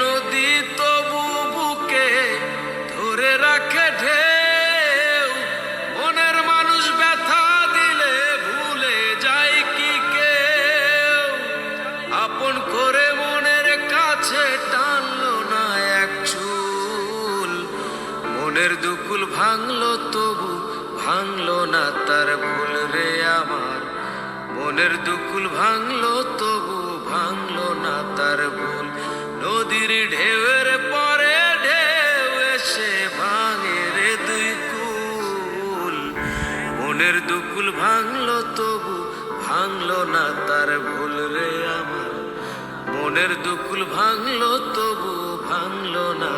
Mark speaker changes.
Speaker 1: নদী তবু বুকে ধরে রাখে ঢেউ। মনের মানুষ ব্যথা দিলে ভুলে যায় কি কেউ? আপন করে মনের কাছে টানলো না এক চুল। মনের দুকুল ভাঙলো তবু ভাঙলো না তার ভুল রে আমার। মনের দুকুল ভাঙলো তবু ভাঙলো না তার ভুল। নদীর ঢেউয়ের পরে ঢেউ এসে ভাঙে রে দুই কুল। মনের দুকুল ভাঙলো তবু ভাঙলো না তার ভুল রে আমার। মনের দুকুল ভাঙলো তবু ভাঙলো না